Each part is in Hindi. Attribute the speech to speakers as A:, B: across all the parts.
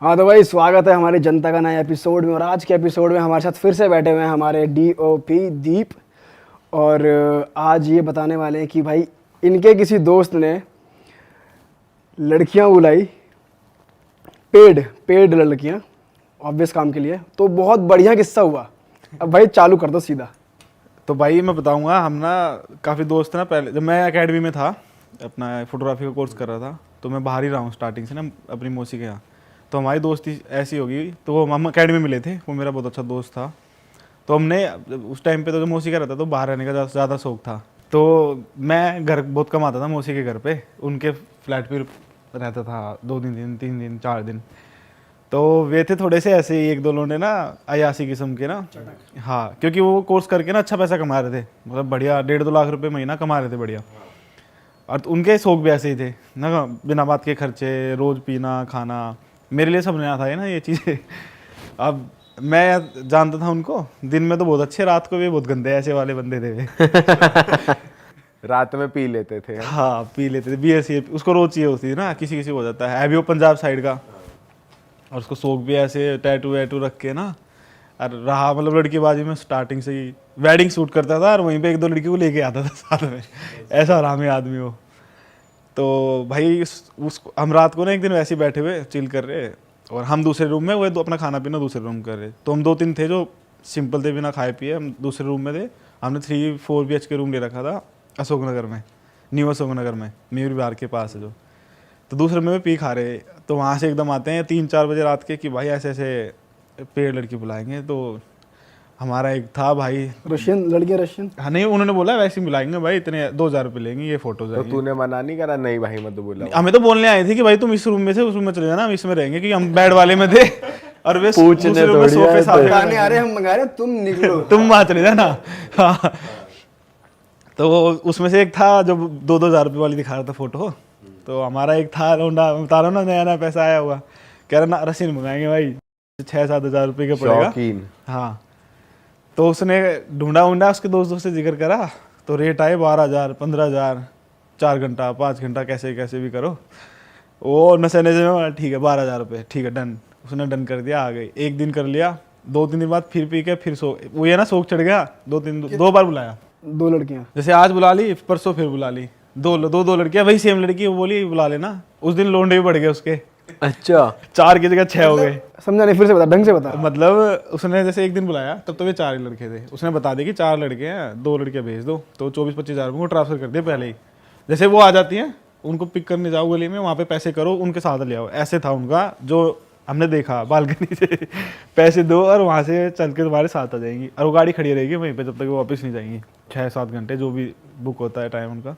A: हाँ तो भाई स्वागत है हमारी जनता का नए एपिसोड में। और आज के एपिसोड में हमारे साथ फिर से बैठे हुए हैं हमारे DOP दीप। और आज ये बताने वाले हैं कि भाई इनके किसी दोस्त ने लड़कियां बुलाई, पेड पेड लड़कियां, ऑब्वियस काम के लिए। तो बहुत बढ़िया किस्सा हुआ। अब भाई चालू कर दो सीधा।
B: तो भाई मैं बताऊंगा, हम ना काफ़ी दोस्त हैं ना। पहले जब मैं एकेडमी में था, अपना फोटोग्राफी का कोर्स कर रहा था, तो मैं बाहर ही रहा हूँ स्टार्टिंग से ना अपनी मौसी के यहाँ। तो हमारी दोस्ती ऐसी होगी, तो वो हम एकेडमी में मिले थे, वो मेरा बहुत अच्छा दोस्त था। तो हमने उस टाइम पे तो जब मौसी का रहता तो बाहर रहने का ज़्यादा शौक था। तो मैं घर बहुत कम आता था मौसी के घर पे, उनके फ्लैट पे रहता था 2 दिन 3 दिन 4 दिन। तो वे थे थोड़े से ऐसे ही, एक दो लोगों ने ना अयासी किस्म के ना। हाँ, क्योंकि वो कोर्स करके ना अच्छा पैसा कमा रहे थे, मतलब बढ़िया 1.5-2 लाख रुपए महीना कमा रहे थे बढ़िया। और तो उनके शौक भी ऐसे ही थे ना, बिना बात के खर्चे, रोज़ पीना खाना। मेरे लिए सब नया था ये ना ये चीज़ें। अब मैं जानता था उनको, दिन में तो बहुत अच्छे, रात को भी बहुत गंदे ऐसे वाले बंदे थे वे।
C: रात में पी लेते थे।
B: हाँ, पी लेते थे बियर सी, उसको रोज चाहिए होती थी ना, किसी किसी को हो जाता है अभी वो पंजाब साइड का। और उसको शौक भी ऐसे टैटू वैटू रख के ना। और रहा मतलब लड़कीबाजी में स्टार्टिंग से ही वेडिंग शूट करता था, और वहीं पे एक दो लड़की को लेके आता था साथ में। ऐसा हरामी आदमी हो। तो भाई हम रात को ना एक दिन वैसे ही बैठे हुए चिल कर रहे, और हम दूसरे रूम में, वो तो अपना खाना पीना दूसरे रूम कर रहे। तो हम 2-3 थे जो सिंपल थे, बिना खाए पिए, हम दूसरे रूम में थे। हमने 3-4 BHK रूम ले रखा था अशोकनगर में, न्यू अशोकनगर में, मयूर विहार के पास है जो। तो दूसरे में पी खा रहे, तो वहाँ से एकदम आते हैं 3-4 बजे रात के कि भाई ऐसे ऐसे पेड़ लड़की बुलाएंगे। तो हमारा एक था भाई,
A: रशियन लड़कियां, रशियन।
B: हाँ नहीं, उन्होंने बोला वैसे ही बुलाएंगे भाई, इतने 2,000 रुपये लेंगे, ये फोटोज
C: तो तूने मना नहीं करा? नहीं भाई मत बोला।
B: हमें तो बोलने आए थे कि भाई तुम इस रूम में से उस रूम में चले जाना, हम इसमें रहेंगे, क्योंकि हम बेड वाले में थे और वे दूसरे रूम में सोफे साफे
A: गाने आ रहे हम मंगा रहे, तुम निकलो।
B: तुम वहाँ चले जाना। हाँ। तो उसमें से एक था जो 2,000 रुपये वाली दिखा रहा था फोटो। तो हमारा एक था लौंडा, बता रहा हूँ ना, नया नया पैसा आया हुआ, कह रहा ना रसीन मंगाएंगे भाई, 6-7 हज़ार रुपये का पड़ेगा।
C: शौकीन।
B: हाँ। तो उसने ढूंढा ऊंढा, उसके दोस्तों से जिक्र करा, तो रेट आए 12,000 15,000, 4 घंटा 5 घंटा, कैसे कैसे भी करो। वो नशे नशे में ठीक है 12,000 रुपये, ठीक है डन। उसने डन कर दिया, आ गई। एक दिन कर लिया, 2-3 दिन बाद फिर पी के फिर वो ये ना शौक चढ़ गया। 2 बार बुलाया,
A: 2 लड़कियां।
B: जैसे आज बुला ली, परसों फिर बुला ली, दो लड़कियां, वही सेम लड़की, वो बोली बुला लेना। उस दिन लोंडे भी बढ़ गए उसके,
C: अच्छा
B: 4 की जगह 6 हो गए।
A: समझा नहीं, फिर से बता, ढंग से बता।
B: मतलब उसने जैसे एक दिन बुलाया, तब तो वे 4 ही लड़के थे। उसने बता दिया कि 4 लड़के हैं, 2 लड़कियां भेज दो। तो 24-25 हज़ार को ट्रांसफर कर दिया पहले ही। जैसे वो आ जाती हैं, उनको पिक करने जाओ गली में, वहाँ पे पैसे करो, उनके साथ ले आओ। ऐसे था उनका, जो हमने देखा बालकनी से। पैसे दो और वहाँ से चल के तुम्हारे साथ आ जाएंगी, और वो गाड़ी खड़ी रहेगी वहीं पे जब तक वो वापस नहीं जाएंगी। 6-7 घंटे जो भी बुक होता है टाइम उनका।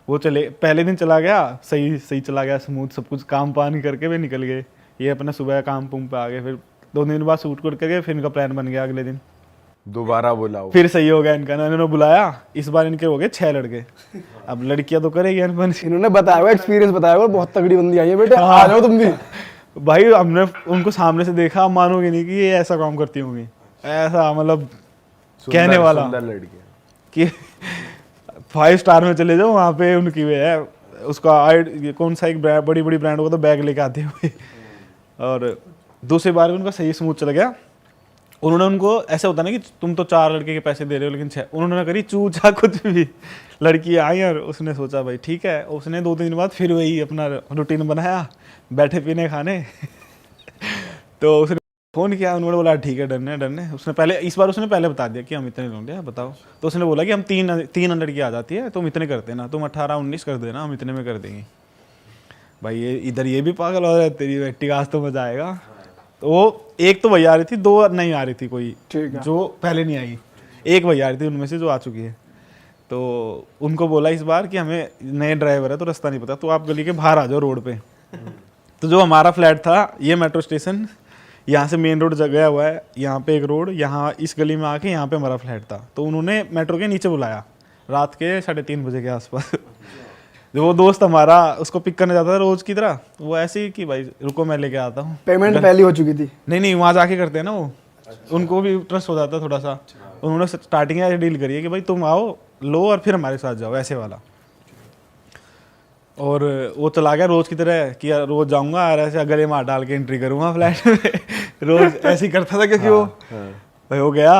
B: वो चले, पहले दिन चला गया, सही सही चला गया, स्मूथ सब कुछ, काम पानी करके वे निकल गए। ये अपना सुबह काम पुम पे आ गए। फिर 2 दिन बाद शूट करके फिर इनका प्लान बन गया अगले दिन।
C: दोबारा बुलाओ।
B: फिर सही हो गया इनका ना, इन्होंने बुलाया। इस बार इनके हो गए 6 लड़के। अब लड़कियां तो करेगी अनबन।
A: इन्होंने बताया हुआ, एक्सपीरियंस बताया हुआ, बहुत तगड़ी बंदी आई है बेटे, आ जाओ तुम भी।
B: भाई हमने उनको सामने से देखा, मानोगे नहीं कि ये ऐसा काम करती होंगी। ऐसा मतलब कहने वाला
C: सुंदर लड़की।
B: कि 5 स्टार में चले जाओ, वहाँ पे उनकी वे है, उसका ये कौन सा एक बड़ी बड़ी ब्रांड होगा तो बैग लेके आते हुए। और दूसरी बार उनका सही स्मूथ चला गया। उन्होंने उनको ऐसा होता ना कि तुम तो 4 लड़के के पैसे दे रहे हो, लेकिन 6 उन्होंने करी चूचा कुछ भी। लड़की आई और उसने सोचा भाई ठीक है। उसने 2-3 दिन बाद फिर वही अपना रूटीन बनाया, बैठे पीने खाने। तो उसने फ़ोन किया, उन्होंने बोला ठीक है डन है डन है। उसने पहले, इस बार उसने पहले बता दिया कि हम इतने लोग बताओ। तो उसने बोला कि हम 3 लड़की आ जाती है, तुम इतने करते ना, तुम 18-19 कर देना, हम इतने में कर देंगे। भाई ये इधर ये भी पागल हो रहा है, तेरी बेटी का आज तो मजा आएगा। तो वो एक तो भैया आ रही थी, 2 नहीं आ रही थी कोई,
A: ठीक है।
B: जो पहले नहीं आई। एक भैया आ रही थी उनमें से जो आ चुकी है। तो उनको बोला इस बार कि हमें नए ड्राइवर है तो रास्ता नहीं पता, तो आप गली के बाहर आ जाओ रोड पे। तो जो हमारा फ्लैट था, ये मेट्रो स्टेशन यहाँ से मेन रोड गया हुआ है, यहाँ पे एक रोड, यहाँ इस गली में आके यहाँ पे हमारा फ्लैट था। तो उन्होंने मेट्रो के नीचे बुलाया रात के 3:30 बजे के आसपास। जो वो दोस्त हमारा उसको पिक करने जाता था रोज की तरह, वो ऐसे ही कि भाई रुको मैं लेके आता हूँ।
A: पेमेंट पहले हो चुकी थी?
B: नहीं, वहाँ जाके करते हैं ना वो, उनको भी ट्रस्ट हो जाता है थोड़ा सा। उन्होंने स्टार्टिंग में डील करी है कि भाई तुम आओ लो और फिर हमारे साथ जाओ, ऐसे वाला। और वो चला गया रोज की तरह कि यार रोज जाऊंगा और ऐसे गले में हाथ डाल के एंट्री करूंगा फ्लैट में रोज ऐसे ही करता था क्योंकि वो भाई हो गया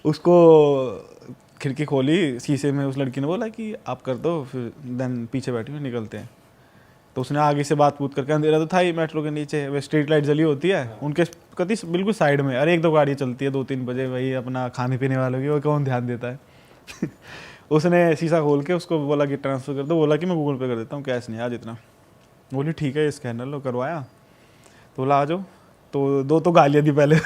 B: उसको खिड़की खोली शीशे में, उस लड़की ने बोला कि आप कर दो, फिर देन पीछे बैठी हुई निकलते हैं। तो उसने आगे से बात पूछ करके, अंधेरा तो था ही मेट्रो के नीचे, वे स्ट्रीट लाइट जली होती है उनके कति बिल्कुल साइड में, अरे 1-2 गाड़ी चलती है 2-3 बजे, वही अपना खाने पीने वालों की, वो कौन ध्यान देता है उसने शीशा खोल के उसको बोला कि ट्रांसफ़र कर दो, बोला कि मैं गूगल पे कर देता हूँ, कैश नहीं आज इतना। बोली ठीक है स्कैनर लो, करवाया। तो बोला आ जाओ, तो 2 तो गालियाँ दी पहले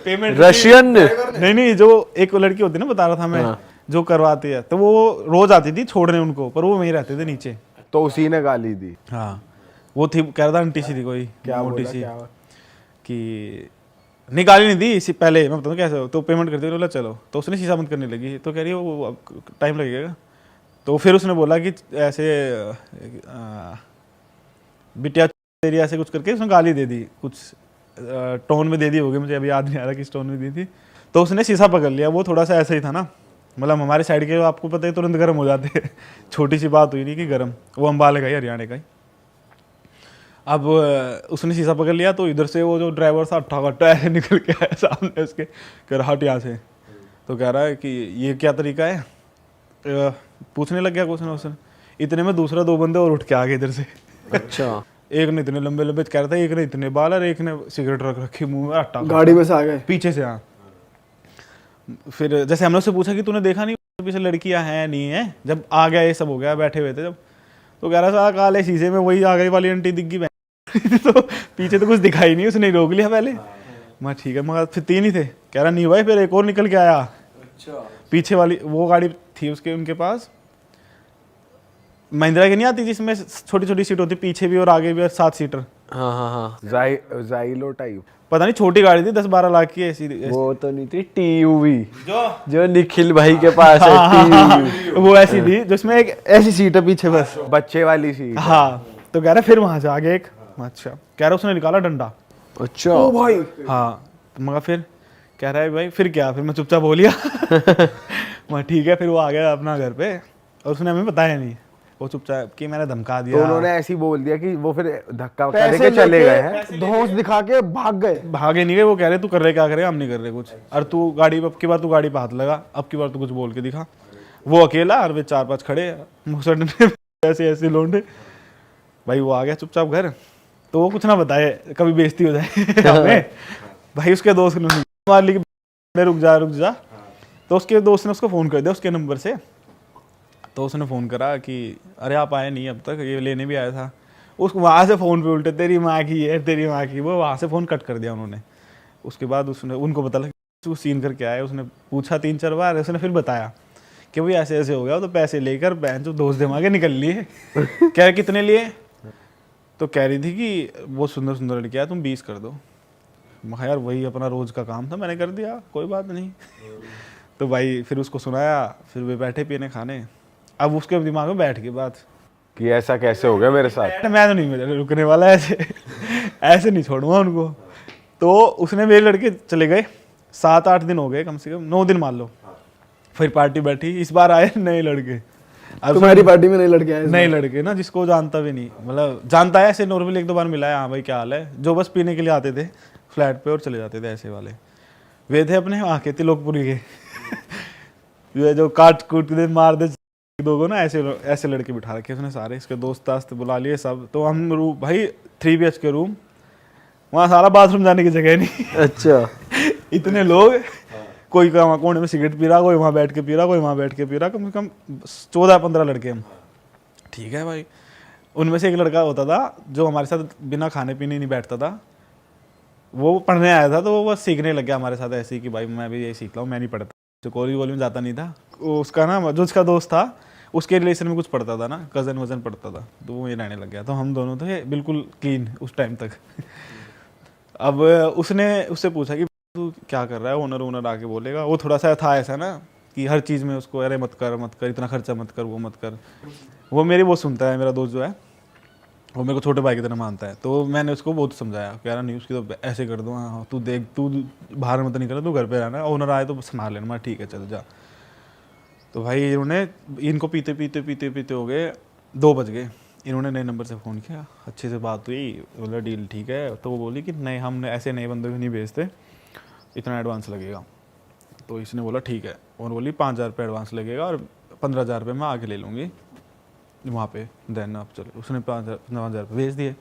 B: पेमेंट
C: रशियन
B: नहीं, जो एक लड़की होती है ना, बता रहा था मैं, जो करवाती है, तो वो रोज आती थी छोड़ने उनको, पर वो वहीं रहते थे नीचे।
C: तो उसी ने गाली दी।
B: हाँ वो थी, कह रहा था आंटी सी थी कोई,
C: क्या
B: मोटी
C: बोला,
B: सी,
C: क्या?
B: कि नहीं गाली नहीं दी इसी पहले, मैं बताऊँ कैसे हो, तो पेमेंट करते बोला चलो, तो उसने शीशा बंद करने लगी, तो कह रही है वो टाइम लगेगा। तो फिर उसने बोला कि ऐसे बिटिया तेरी ऐसे कुछ करके उसने गाली दे दी, कुछ टोन में दे दी होगी, मुझे अभी याद नहीं आ रहा किस टोन में दी थी। तो उसने शीशा पकड़ लिया, वो थोड़ा सा ऐसा ही था ना, मतलब हमारे साइड के आपको पता है तुरंत गर्म हो जाते हैं छोटी सी बात हुई नहीं कि गर्म, वो अम्बाले का ही, हरियाणा का ही। अब उसने शीशा पकड़ लिया, तो इधर से वो जो ड्राइवर था अट्ठा ऐसे निकल के आया सामने उसके, कह रहा हट यहाँ से। तो कह रहा है कि ये क्या तरीका है, पूछने लग गया क्वेश्चन उसने। इतने में दूसरा 2 बंदे और उठ के आ गए इधर से
C: अच्छा
B: एक ने इतने लंबे लंबे कह रहा था, एक ने इतने बाल और एक ने सिगरेट रख रखी मुंह में, अट्टा
A: गाड़ी में से आ गए
B: पीछे से। हाँ फिर जैसे हमने उससे पूछा कि तूने देखा नहीं पीछे लड़कियां हैं नहीं है, जब आ गया ये सब हो गया, बैठे हुए थे जब, तो कह रहा था काले शीशे में वही आ गई वाली आंटी दिख गई तो पीछे तो कुछ दिखाई नहीं, उसने रोक लिया पहले। मैं ठीक है, मगर फिर 3 ही थे, कह रहा नहीं भाई, फिर एक और निकल के आया। पीछे वाली वो गाड़ी थी उसके उनके पास, महिंद्रा की नहीं आती जिसमें छोटी छोटी सीट होती, पीछे भी और आगे भी, 7 सीटर।
C: हाँ जाइलो टाइप,
B: पता नहीं छोटी गाड़ी थी, 10-12 लाख की ऐसी।
C: वो तो नहीं थी टीयूवी
B: जो
C: निखिल भाई के पास है, TUV।
B: वो ऐसी थी जिसमें एक ऐसी सीट है पीछे बस,
C: बच्चे वाली सीट।
B: हाँ। तो कह रहा फिर वहां से आगे एक, अच्छा कह रहा उसने निकाला डंडा।
C: अच्छा
A: ओ भाई
B: हाँ मगर फिर कह रहा है भाई फिर क्या, फिर मैं चुपचाप बोल लिया मैं ठीक है, फिर वो आ गया अपना घर पे, और उसने हमें बताया नहीं, वो चुपचाप कि मैंने धमका दिया।
C: तो उन्होंने ऐसी बोल दिया कि वो फिर धक्का
A: पैसे
C: करके चले
A: लेके
C: गए हैं।
A: धौंस दिखा के भाग गए।
B: भागे नहीं गए, वो कह रहे तू कर रहे क्या करे, हम नहीं कर रहे कुछ, और तू गाड़ी अब की बार तू गाड़ी पे हाथ लगा, अब की बार तू कुछ बोल के दिखा। वो अकेला और वे 4-5 खड़े मुसड़ ऐसे ऐसे लोंडे। भाई वो आ गया चुपचाप घर, तो वो कुछ ना बताए, कभी बेइज्जती हो जाए हमें। भाई उसके दोस्त ने मार ली कि रुक जा, तो उसके दोस्त ने उसको फ़ोन कर दिया उसके नंबर से। तो उसने फ़ोन करा कि अरे आप आए नहीं अब तक, ये लेने भी आया था। उसको वहाँ से फ़ोन पे उल्टे तेरी माँ की है, तेरी माँ की, वो वहाँ से फ़ोन कट कर दिया उन्होंने। उसके बाद उसने उनको पता लगा तू सीन करके आया, उसने पूछा 3-4 बार, उसने फिर बताया कि भाई ऐसे ऐसे हो गया, तो पैसे लेकर बहन जो दोस्त दिमागे निकल लिए कह रहे कितने लिए, तो कह रही थी कि वो सुंदर सुंदर लड़की है, तुम 20 कर दो। मैं यार वही अपना रोज़ का काम था, मैंने कर दिया, कोई बात नहीं। तो भाई फिर उसको सुनाया, फिर वे बैठे पीने खाने। अब उसके दिमाग में बैठ गई बात
C: कि ऐसा कैसे हो गया मेरे साथ।
B: मैं तो नहीं रुकने वाला ऐसे ऐसे नहीं छोड़ूंगा उनको। तो उसने मेरे लड़के चले गए, 7-8 दिन हो गए, कम से कम 9 दिन मान लो। फिर पार्टी बैठी, इस बार आए नए लड़के। अब
A: तुम्हारी पार्टी में नए लड़के आए?
B: नए लड़के ना, जिसको जानता भी नहीं, मतलब जानता है ऐसे नॉर्मली 1-2 बार मिला है, हाँ भाई क्या हाल है, जो बस पीने के लिए आते थे फ्लैट पे और चले जाते थे, ऐसे वाले वे थे अपने वहाँ के तिलोकपुरी के ये जो काट कूट दे मार दे 2 को ना, ऐसे लड़के बिठा रखे उसने सारे, इसके दोस्त दास्त बुला लिए सब। तो हम रूम भाई 3 BHK रूम, वहाँ सारा बाथरूम जाने की जगह नहीं
C: अच्छा
B: इतने लोग, कोई वहाँ कोने में सिगरेट पी रहा, कोई वहाँ बैठ के पी रहा, कोई वहाँ बैठ के पी रहा, कम से कम 14-15 लड़के हम। ठीक है भाई, उनमें से एक लड़का होता था जो हमारे साथ बिना खाने पीने नहीं बैठता था, वो पढ़ने आया था, तो वो बस सीखने लग गया हमारे साथ ऐसे ही कि भाई मैं भी यही सीख रहा हूँ, मैं नहीं पढ़ता, जो कॉलेज वॉलेज में जाता नहीं था। उसका ना जो उसका दोस्त था उसके रिलेशन में कुछ पढ़ता था ना, कज़न वज़न पढ़ता था, तो वो ये रहने लग गया। तो हम दोनों थे बिल्कुल क्लीन उस टाइम तक अब उसने उससे पूछा कि तू क्या कर रहा है, ओनर आके बोलेगा। वो थोड़ा सा था ऐसा ना कि हर चीज़ में उसको अरे मत कर, इतना खर्चा मत कर, वो मत कर। वो मेरी बहुत सुनता है, मेरा दोस्त जो है वो मेरे को छोटे भाई की तरह मानता है। तो मैंने उसको बहुत समझाया, कह रहा नहीं उसकी तो ऐसे कर दो, हाँ तू देख, तू बाहर मत निकल, तू घर पे रहना, ओनर आए तो संभाल लेना। ठीक है चल जा। तो भाई इन्होंने इनको पीते पीते हो गए 2 बज गए, इन्होंने नए नंबर से फ़ोन किया, अच्छे से बात हुई, बोला डील ठीक है। तो वो बोली कि नहीं, हम ऐसे नए बंदे भी नहीं भेजते, इतना एडवांस लगेगा। तो इसने बोला ठीक है, और बोली 5,000 रुपये एडवांस लगेगा और 15,000 रुपये मैं आके ले लूँगी वहाँ पे। देन आप चलो, उसने 15,000 रुपये भेज दिए,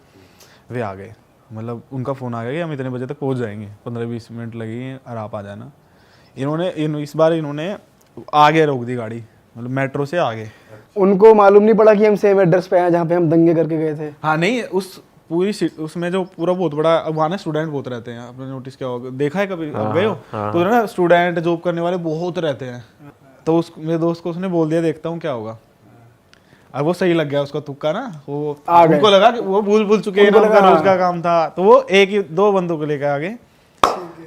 B: वे आ गए। मतलब उनका फ़ोन आ गया कि हम इतने बजे तक पहुँच जाएंगे, 15-20 मिनट लगेंगे और आप आ जाना। इस बार इन्होंने आगे रोक दी गाड़ी, मतलब मेट्रो से आगे।
A: उनको मालूम नहीं पड़ा कि हम सेम एड्रेस पे हैं जहाँ पे हम दंगे करके गए थे?
B: हाँ नहीं, उस पूरी उसमें जो पूरा बहुत बड़ा, वहाँ ना स्टूडेंट बहुत रहते हैं, आपने नोटिस किया होगा, देखा है कभी आप गए हो? तो ना स्टूडेंट जॉब करने वाले बहुत रहते हैं। तो उस मेरे दोस्त को उसने बोल दिया देखता हूँ क्या होगा। अब वो सही लग गया उसका तुक्का ना, वो उनको लगा कि वो भूल चुके हैं, उनका रोज का काम था। तो वो 2 बंदों को लेकर आगे,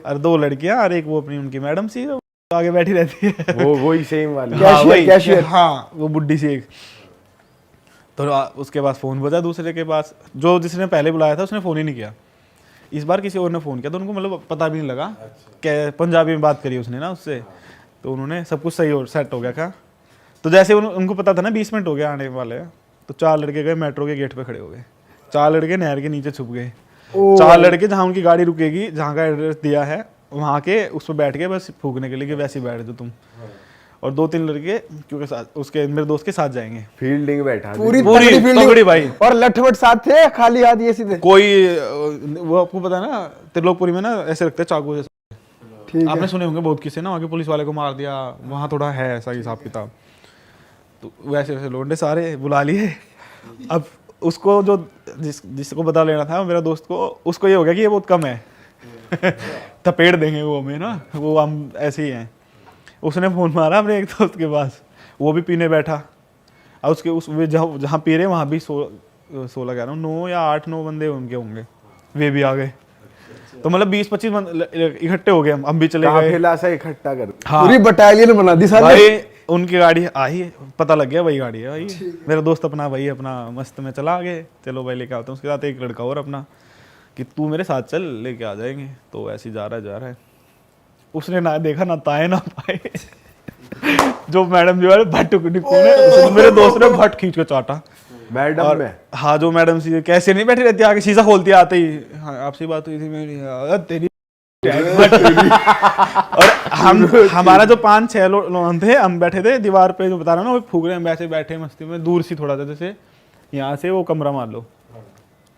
B: और 2 लड़कियां और एक वो अपनी उनकी मैडम सी जो आगे बैठी रहती है,
C: वो वही सेम वाली।
A: कैशियर।
B: हाँ, वो बुड्ढी सी एक। तो उसके पास फ़ोन बजा दूसरे के पास, जो जिसने पहले बुलाया था उसने फ़ोन ही नहीं किया। इस बार किसी और ने फ़ोन किया, तो उनको मतलब पता भी नहीं लगा। क्या पंजाबी में बात करी उसने ना उससे, तो उन्होंने सब कुछ सही और सेट हो गया था। तो जैसे उनको पता था ना 20 मिनट हो गया आने वाले हैं, तो 4 लड़के गए मेट्रो के गेट पे खड़े हो गए, 4 लड़के नहर के नीचे छुप गए, 4 लड़के जहाँ उनकी गाड़ी रुकेगी, जहाँ का एड्रेस दिया है वहाँ के उस पर बैठ के बस फूकने के लिए कि वैसे ही बैठ जाओ तुम। और 2-3 लड़के क्योंकि साथ उसके मेरे दोस्त के साथ जाएंगे।
C: फील्डिंग बैठा
A: पूरी
B: तगड़ी
A: फील्डिंग
B: भाई।
A: और लठवट साथ थे, खाली हाथ ये सीधे?
B: कोई वो आपको पता है ना, त्रिलोकपुरी में ना ऐसे रखते हैं चाकू जैसे,
A: ठीक
B: आपने सुने होंगे बहुत किस्से ना, वहाँ के पुलिस वाले को मार दिया, वहाँ थोड़ा है ऐसा हिसाब किताब। तो वैसे वैसे लोंडे सारे बुला लिए। अब उसको जो जिसको बता लेना था मेरा दोस्त को, उसको ये हो गया कि ये बहुत कम है थपेड़ देंगे वो हमें ना, वो हम ऐसे ही हैं। उसने फ़ोन मारा अपने एक दोस्त के पास, वो भी पीने बैठा, और उसके उस जहाँ पी रहे वहाँ भी 16 कह रहा हूँ 9 या 8-9 बंदे उनके होंगे, वे भी आ गए। तो मतलब 20-25 इकट्ठे हो गए, हम भी चले गए।
C: काफिला सा इकट्ठा कर।
B: हाँ
A: पूरी बटालियन बना दी साले।
B: भाई, उनकी गाड़ी आई, पता लग गया वही गाड़ी है भाई। मेरा दोस्त अपना भाई अपना मस्त में चला आगे, चलो भाई लेके आता हूँ। उसके साथ एक लड़का और अपना कि तू मेरे साथ चल, लेके आ जाएंगे। तो ऐसे जा रहा है। उसने ना देखा ना ताए ना पाए जो मैडम जो है भट्ट मेरे दोस्त ने भट्ट खींच के चाटा
C: मैडम में।
B: हाँ, जो मैडम सी कैसे नहीं बैठी रहती, आगे शीशा खोलती आते ही, हाँ आपसे बात हुई थी मेरी, तेरी और हमारा जो 5-6 लोग थे, हम बैठे थे दीवार पे, जो बता रहा ना वो फूक रहे हैं, वैसे बैठे मस्ती में, दूर सी थोड़ा सा, जैसे यहाँ से वो कमरा मान लो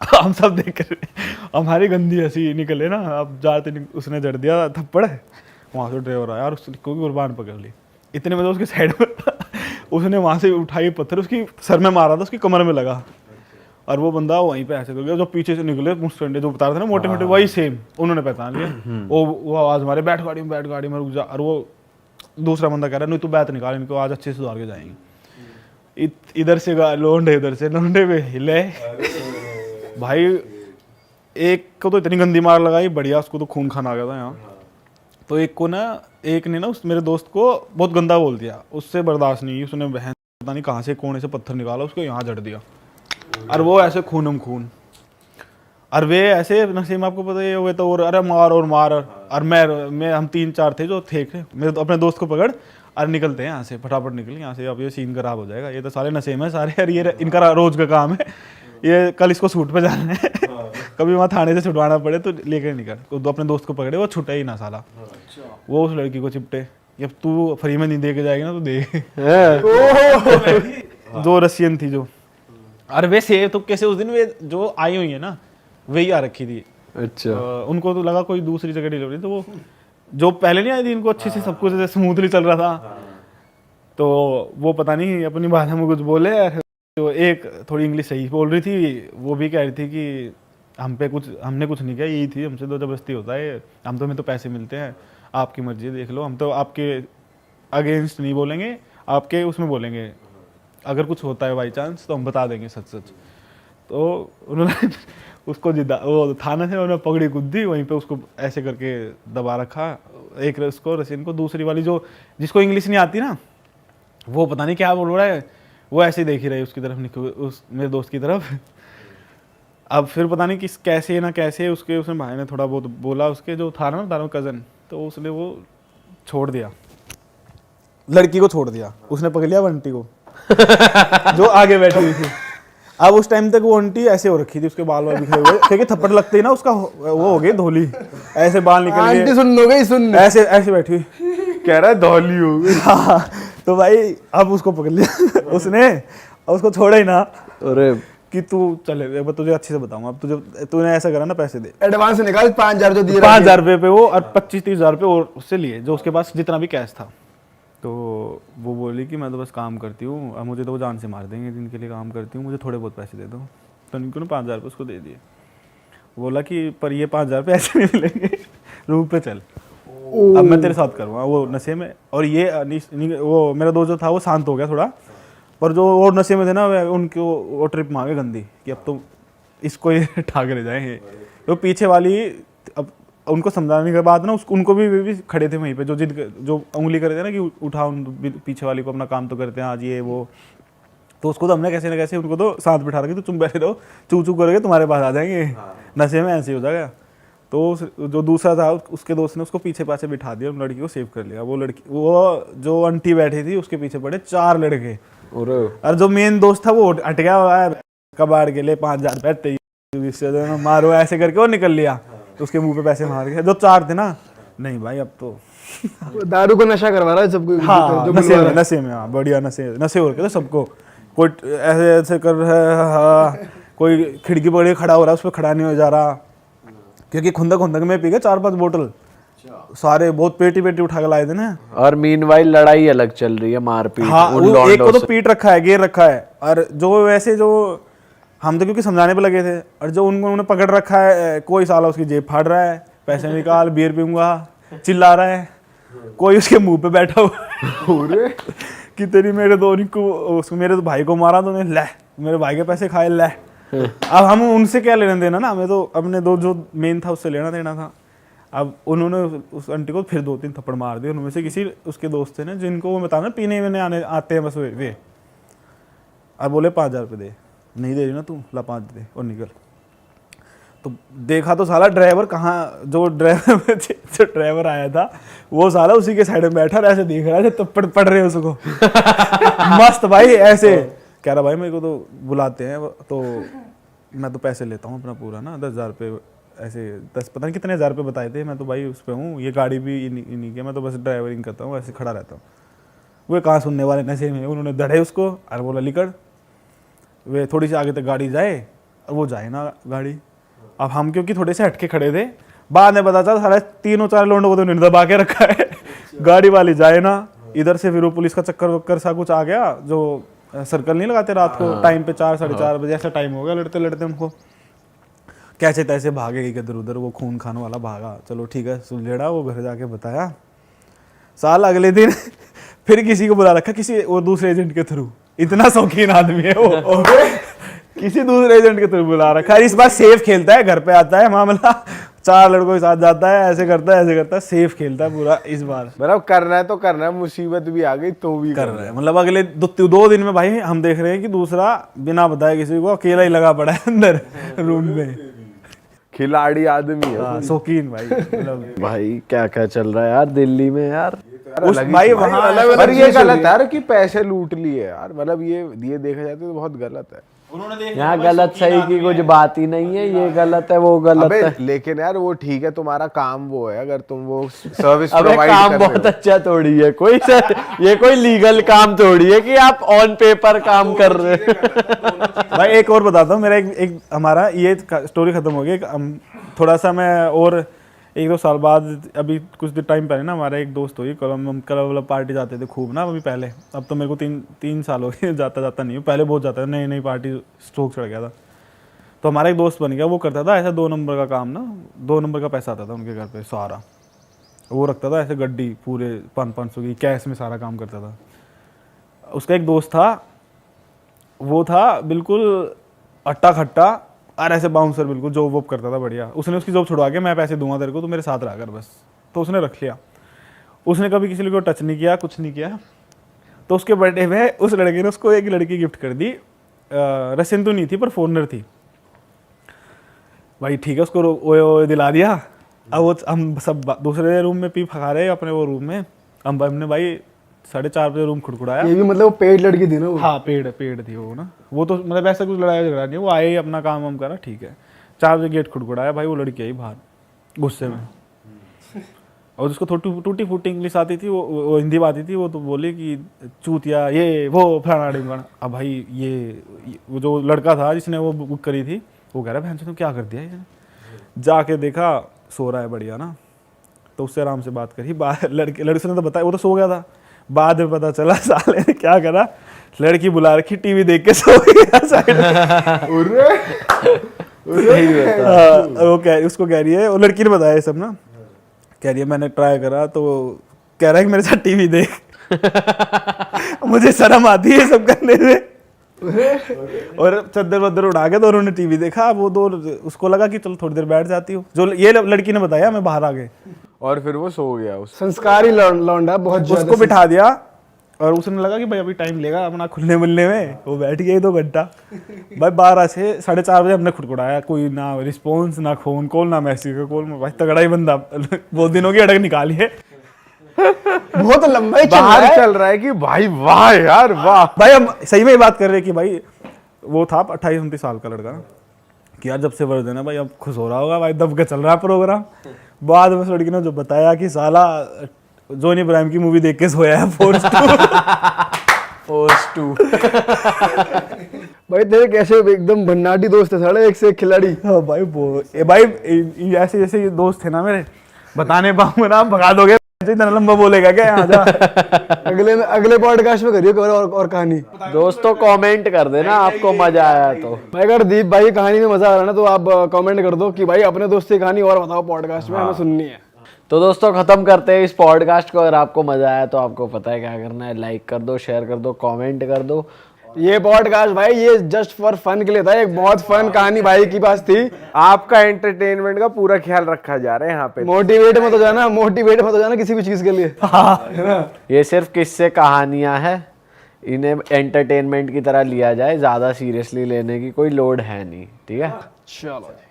B: हम सब देख कर हमारी गंदी हंसी निकले ना। अब जाते उसने जड़ दिया थप्पड़, वहाँ से ड्राइवर आया और उसको भी कुर्बान पकड़ ली। इतने में तो उसके साइड में उसने वहाँ से उठाई पत्थर, उसकी सर में मारा था, उसकी कमर में लगा, और वो बंदा वहीं पे ऐसे कर गया। जो पीछे से निकले मुस्टंडे जो बता रहे थे ना मोटे मोटे, वही सेम उन्होंने पहचान लिया। वो आवाज़ मारे बैठ गाड़ी में रुक जा। और वो दूसरा बंदा कह रहा नहीं तू बैठ निकाल, इनको आज अच्छे से सुधार के जाएंगे। इधर से लोंडे, इधर से लोंडे पे हिले भाई। एक को तो इतनी गंदी मार लगाई बढ़िया, उसको तो खून खाना आ गया था यहाँ। तो एक ने ना उस मेरे दोस्त को बहुत गंदा बोल दिया, उससे बर्दाश्त नहीं, उसने बहन पता नहीं कहाँ से कोने से पत्थर निकाला, उसको यहाँ जड़ दिया, और वो ऐसे खूनम खून। और वे ऐसे नसीम आपको पता ही हुए तो, और अरे मार और मार। और मैं हम 3-4 थे जो थे मेरे तो अपने दोस्त को पकड़ और निकलते हैं यहाँ से, फटाफट निकल यहाँ से, अब ये सीन खराब हो जाएगा, ये तो सारे नशे में सारे, और ये इनका रोज का काम है, ये कल इसको सूट पे जाना है कभी वहाँ थाने से छुटवाना पड़े तो लेकर निकल। तो अपने दोस्त को पकड़े, वो छुटा ही ना साला, वो उस लड़की को चिपटे, अब तू फ्री में नहीं दे के जाएगी ना तो दे जो रशियन थी जो, और वे सेव तो कैसे उस दिन वे जो आई हुई है ना वही आ रखी थी।
C: अच्छा।
B: उनको तो लगा कोई दूसरी जगह डिलीवरी, तो वो जो पहले नहीं आई थी, इनको अच्छे से सब कुछ स्मूथली चल रहा था, तो वो पता नहीं अपनी भाषा में कुछ बोले। तो एक थोड़ी इंग्लिश सही बोल रही थी, वो भी कह रही थी कि हमने कुछ नहीं किया, यही थी, हमसे तो जबरदस्ती होता है, हमें तो पैसे मिलते हैं, आपकी मर्जी देख लो, हम तो आपके अगेंस्ट नहीं बोलेंगे, आपके उसमें बोलेंगे, अगर कुछ होता है बाई चांस तो हम बता देंगे सच। तो उन्होंने उसको वो थाना से उन्होंने पगड़ी गुद्दी, वहीं पे उसको ऐसे करके दबा रखा, एक उसको रसीन को, दूसरी वाली जो जिसको इंग्लिश नहीं आती ना, वो पता नहीं क्या बोल रहा है, वो ऐसे ही देख ही रही उसकी तरफ, उस मेरे दोस्त की तरफ। अब फिर पता नहीं किस कैसे ना कैसे उसने भाई ने थोड़ा बहुत बोला, उसके जो था ना कज़न, तो उसने वो छोड़ दिया, लड़की को छोड़ दिया, उसने पकड़ लिया बंटी को, जो आगे बैठी हुई थी। अब उस टाइम तक वो आंटी ऐसे हो रखी थी, उसके बाल वाल बिखरे हुए, क्योंकि थप्पड़ लगते ही ना उसका वो हो गई धोली, ऐसे बाल निकल
A: आंटी
B: गए,
A: सुन लो गई सुन।
B: ऐसे ऐसे बैठी हुई।
C: कह रहा है धौली हो गई।
B: हाँ, तो भाई अब उसको पकड़ लिया उसने, और उसको छोड़ा ही ना
C: अरे
B: कि तू चले, अब तुझे अच्छे से बताऊंगा, अब तुझे तूने ऐसा करा ना, पैसे दे।
A: एडवांस निकाल 5,000 जो दिए
B: 5,000 रुपये पे वो, और 25-30,000 रुपये और उससे लिए, जो उसके पास जितना भी कैश था। तो वो बोली कि मैं तो बस काम करती हूँ, अब मुझे तो वो जान से मार देंगे, जिनके लिए काम करती हूँ, मुझे थोड़े बहुत पैसे दे दो। तो उनको ना 5,000 रुपये उसको दे दिए। बोला कि पर ये 5,000 रुपये ऐसे नहीं मिलेंगे, रूम पे चल, अब मैं तेरे साथ करूँगा। वो नशे में, और ये वो मेरा दोस्त जो था वो शांत हो गया थोड़ा, पर जो और नशे में थे ना उनको वो ट्रिप मांगे गंदी कि अब तो इसको ही ठाक ले जाएंगे। तो पीछे वाली, अब उनको समझाने के बाद ना उनको भी खड़े थे वहीं पे, जो उंगली कर रहे थे ना कि उठा उन पीछे वाली को, अपना काम तो करते हैं आज ये वो। तो उसको तो हमने कैसे ना कैसे उनको तो साथ बिठा रखे, तो तुम बैठे रहो, चू चू करोगे तुम्हारे पास आ जाएंगे। नशे में ऐसे ही हो जाएगा। तो जो दूसरा था उसके दोस्त ने उसको पीछे पाछे बिठा दिया, उन लड़की को सेव कर लिया। वो जो आंटी बैठी थी उसके पीछे पड़े 4 लड़के, और जो मेन दोस्त था वो हट गया हुआ है कबाड़ के लिए 5,000 रुपये मारो ऐसे करके वो निकल लिया। तो उसके मुंह पे पैसे मार गए। जो 4 थे ना, नहीं भाई अब तो
A: दारू को नशा करवा रहा है सबको।
B: हाँ, नशे में हाँ, बढ़िया नशे हो रखे थे सबको। कोई ऐसे ऐसे कर रहा है, हाँ, कोई खिड़की पकड़ के खड़ा हो रहा है, उस पर खड़ा नहीं हो जा रहा, क्योंकि खुंदक में पी गए 4-5 बोतल सारे, बहुत पेटी उठा के लाए थे ना।
C: और मीनवाइल लड़ाई अलग चल रही है, मारपीट।
B: हाँ, वो एक को तो पीट रखा है, घेर रखा है, और जो वैसे जो हम तो क्योंकि समझाने पे लगे थे, और जो उन्होंने पकड़ रखा है, कोई साला उसकी जेब फाड़ रहा है, पैसे निकाल, बियर पीऊंगा चिल्ला रहा है, कोई उसके मुंह पे बैठा हुआ कि तेरी मेरे मेरे भाई को मारा तूने, ले मेरे भाई के पैसे खाए, ले। अब हम उनसे क्या लेना देना ना, हमें तो अपने दो जो मेन था उससे लेना देना था। अब उन्होंने उस आंटी को फिर 2-3 थप्पड़ मार दिए। उनमें से किसी उसके दोस्त थे ना, जिनको वो बताना पीने में आते हैं बस वे। अब बोले 5,000 रुपये दे, नहीं दे रही ना तू, ला 5 दे और निकल। तो देखा तो साला ड्राइवर कहाँ, जो ड्राइवर आया था वो साला उसी के साइड में बैठा ऐसे देख रहा है, थप्पड़ पड़ रहे उसको मस्त भाई ऐसे कह रहा, भाई मेरे को तो बुलाते हैं तो मैं तो पैसे लेता हूँ अपना पूरा ना, 10,000 रुपये ऐसे 10 पता नहीं कितने हज़ार रुपये बताए थे। मैं तो भाई उस पर हूँ, ये गाड़ी भी इन्हीं की, मैं तो बस ड्राइवरिंग करता हूँ, ऐसे खड़ा रहता हूँ। वो कहाँ सुनने वाले नशे में, उन्होंने दड़े उसको और बोला निकल। वे थोड़ी सी आगे तक गाड़ी जाए और वो जाए ना गाड़ी। अब हम क्योंकि थोड़े से हटके खड़े थे, बाद में पता चला सारे 3-4 लोगों को तो उन्होंने दबा के रखा है गाड़ी वाली जाए ना। इधर से फिर वो पुलिस का चक्कर वक्कर सा कुछ आ गया, जो सर्कल नहीं लगाते रात को टाइम पे 4-4:30 बजे ऐसा टाइम हो गया, लड़ते लड़ते उनको कैसे तैसे भागे इधर उधर, वो खून खान वाला भागा। चलो ठीक है, सुलझेड़ा, वो घर जाके बताया। साल अगले दिन फिर किसी को बुला रखा, किसी और दूसरे एजेंट के थ्रू, इतना शौकीन आदमी है वो किसी दूसरे एजेंट के थ्रू बुला रखा। इस बार सेफ खेलता है, घर पे आता है मामला, 4 लड़कों के साथ जाता है, ऐसे करता है, सेफ खेलता है पूरा। इस बार
C: मतलब करना है तो करना है, मुसीबत भी आ गई तो भी
B: कर रहा है। मतलब अगले 2 दिन में भाई हम देख रहे हैं कि दूसरा बिना बताए किसी को अकेला ही लगा पड़ा है अंदर रूम में।
C: खिलाड़ी आदमी है।
B: हाँ, शौकीन भाई। मतलब
C: भाई क्या क्या चल रहा है यार दिल्ली में यार।
B: उस भाई वहाँ
C: पर ये गलत है यार कि पैसे लूट लिए यार, मतलब ये देखा जाए तो बहुत गलत है।
D: यहाँ गलत सही की कुछ बात ही नहीं है, ये गलत है वो गलत
C: अबे
D: है।
C: लेकिन यार वो ठीक है, तुम्हारा काम वो है, अगर तुम वो सर्विस
D: अबे
C: प्रोवाइड कर
D: काम
C: रहे
D: बहुत
C: हो।
D: अच्छा थोड़ी है, ये कोई लीगल काम थोड़ी है कि आप ऑन पेपर काम कर रहे हैं।
B: भाई एक और बताता हूँ, मेरा एक हमारा ये स्टोरी खत्म हो गई। थोड़ा सा मैं और 1-2 साल बाद, अभी कुछ टाइम पहले ना हमारा एक दोस्त हुई, क्लब पार्टी जाते थे खूब ना अभी पहले। अब तो मेरे को 3 साल हो गए जाता नहीं हूँ, पहले बहुत जाता था, नई पार्टी स्ट्रोक चढ़ गया था। तो हमारा एक दोस्त बन गया, वो करता था ऐसा 2 नंबर का काम ना, 2 नंबर का पैसा आता था उनके घर पे सारा, वो रखता था ऐसे गड्डी पूरे 500 की कैश में सारा काम करता था। उसका एक दोस्त था, वो था बिल्कुल अट्टा खट्टा और ऐसे बाउंसर, बिल्कुल जॉब वॉब करता था बढ़िया। उसने उसकी जॉब छुड़वा के, मैं पैसे दूंगा तेरे को, तो मेरे साथ रह कर बस। तो उसने रख लिया, उसने कभी किसी को टच नहीं किया, कुछ नहीं किया। तो उसके बर्थडे में उस लड़के ने उसको एक लड़की गिफ्ट कर दी, रशियन तो नहीं थी पर फॉरेनर थी भाई। ठीक है, उसको ओए दिला दिया। अब वो हम सब दूसरे रूम में पी खा रहे अपने वो रूम में, हमने भाई 4:30 बजे रूम खुड़खुड़ाया।
A: ये भी मतलब वो पेड लड़की थी ना वो?
B: हाँ पेड़ थी वो ना, वो तो मतलब ऐसा कुछ लड़ाई झगड़ा नहीं है, वो आए अपना काम वाम करा ठीक है। 4 बजे गेट खुड़खुड़ाया भाई, वो लड़की आई बाहर गुस्से में, और उसको थोड़ी टूटी फूटी इंग्लिश आती थी, वो हिंदी में आती थी, वो तो बोली कि चूतिया ये वो फलाना ढिमकाना। अब भाई वो जो लड़का था जिसने वो बुक करी थी, वो कह रहा है बहन तुम क्या कर दिया इसने। जाके देखा सो रहा है बढ़िया ना, तो उससे आराम से बात करी। लड़के ने तो बताया, वो तो सो गया था। बाद में पता चला साले ने क्या करा, लड़की बुला रखी, टीवी देख के सो गया साइड वो उसको कह रही है, वो लड़की ने बताया ये सब ना, कह रही है मैंने ट्राई करा तो कह रहा है कि मेरे साथ टीवी देख मुझे शर्म आती है ये सब करने से। और चद्दर वद्दर उड़ा के तो उन्होंने टीवी देखा। वो दो उसको लगा कि चलो थोड़ी देर बैठ जाती हूँ, जो ये लड़की ने बताया, मैं बाहर आ गए
C: और फिर वो सो गया।
A: संस्कारी लौंडा बहुत ज्यादा।
B: उसको बिठा दिया और उसने लगा कि भाई अभी टाइम लेगा अपना खुलने मिलने में, वो बैठ गया 2 घंटा। भाई 12 से 4:30 बजे हमने खुड़खुड़ाया, कोई ना रिस्पॉन्स, ना फोन कॉल, ना मैसेज का कॉल। भाई तगड़ा ही बंदा, बहुत दिनों की अड़क निकाली है।
A: बहुत लंबा ही चल रहा
C: बाहर
A: है।
C: चल रहा है कि भाई वाह यार वाह।
B: भाई हम सही में ही बात कर रहे हैं कि भाई वो था 28-29 साल का लड़का कि यार जब से वर्जन है भाई अब खुश हो रहा होगा भाई, दब के चल रहा है प्रोग्राम। बाद में उस लड़की ने जो बताया कि साला जॉनी इब्राहिम की मूवी देख के सोया है फोर्स 2।
A: भाई तेरे कैसे एकदम भन्नाटी दोस्त है साले, एक से एक खिलाड़ी।
B: हाँ भाई भाई ऐसे जैसे ये दोस्त थे ना मेरे, बताने पाऊंगा ना, आप भगा दोगे इतना लंबा बोलेगा क्या यहाँ जा।
A: अगले पॉडकास्ट में करिए और कहानी।
D: दोस्तों कमेंट कर देना आपको मजा आया तो।
A: भाई अगर दीप भाई की कहानी में मजा आ रहा है ना, तो आप कमेंट कर दो कि भाई अपने दोस्त की कहानी और बताओ पॉडकास्ट में, हमें सुननी है।
D: तो दोस्तों खत्म करते हैं इस पॉडकास्ट को। अगर आपको मजा आया तो आपको पता है क्या करना है, लाइक कर दो, शेयर कर दो, कमेंट कर दो।
A: ये पॉडकास्ट भाई ये जस्ट फॉर फन के लिए था, एक बहुत फन कहानी भाई की पास थी।
C: आपका एंटरटेनमेंट का पूरा ख्याल रखा जा रहा है यहाँ पे।
A: मोटिवेट मत हो जाना किसी भी चीज के लिए। है ना?
D: ये सिर्फ किस्से कहानियां हैं, इन्हें एंटरटेनमेंट की तरह लिया जाए, ज्यादा सीरियसली लेने की कोई लोड है नहीं, ठीक है।
A: चलो जी।